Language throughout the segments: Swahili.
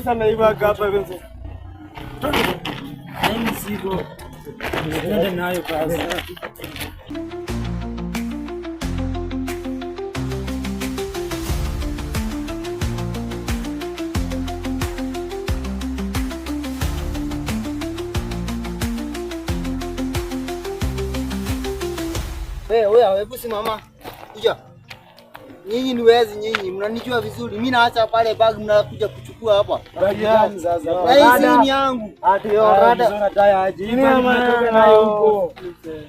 sana hivi hapa mzee. Mimi siko. Ndio nayo kazi. Wewe hebu simama. Kuja. Nyinyi ni wezi nyinyi, mnanijua vizuri. Mimi naacha pale bag mnakuja kuchukua hapa. Bagi yangu sasa. Hii ni yangu. Ati rada. Unataka aje? Mimi nimetoka nayo huko.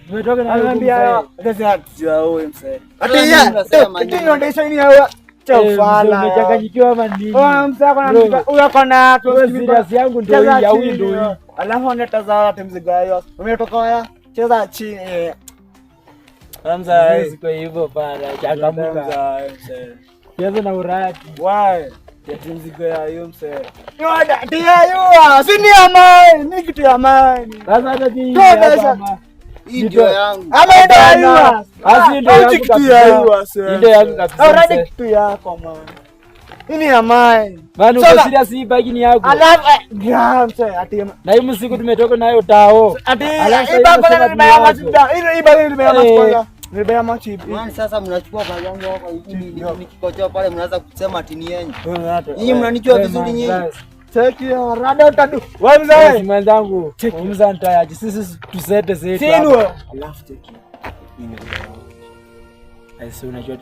Nimetoka nayo Anambia kazi hatujaoe mzee. Ati yeye ndio ndio ni hawa. Chafala. Nimechanganyikiwa ama nini? Msako na huyo kona serious yangu ndio hii ya huyu ndio hii. Alafu anatazama mzigo wao. Umetoka waya? Cheza chini. Hamza Kwa hivyo bana, changamuka. Cheza na urati. Why? Yati mzigo ya hiyo mse. Yoda, dia yua, sini amani, ni kitu ya amani. Sasa hata hii hii ndio yangu. Ameenda yua. Asi ndio yangu kitu ya yua sasa. Ndio yangu kabisa. Already kitu yako man. Ini amani. Bana uko serious hii bagi ni yako. Alafu mse ati na hii msiku tumetoka nayo tao. Ati ibaba ni mbaya machida. Ile ibaba ni mbaya machida. Nibaya machi. Mwani sasa mnachukua bagi yangu hapa hivi nikikochoa pale mnaanza kusema ati ni yenyu. Nyinyi mnanijua vizuri nyinyi. Cheki ya rada utadu. Wewe mzee. Mwenzangu, umza nitayaje? Sisi tusete zetu. Sinwa. Alafu cheki. Aisi unajua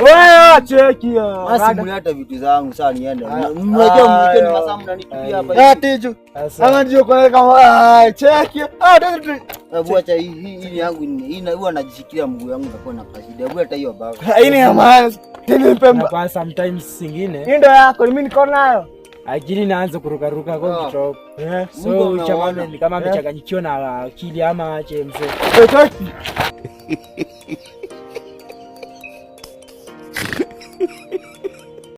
wewe cheki ya. Basi mleta vitu zangu sasa niende. Mnajua ni masaa mnanitupia hapa. Tiju. Ama ndio kwa kama cheki. Hebu acha hii yangu hii na huwa najishikilia mguu yangu utakuwa na kashida. Hebu hata hiyo baba. Hii ni amani. Tena pemba. Kwa sometimes singine. Hii ndio yako mimi niko nayo. Akili naanza kuruka kwa kichwa. So chamani ni kama amechanganyikiwa na akili ama ache mzee. Cheki.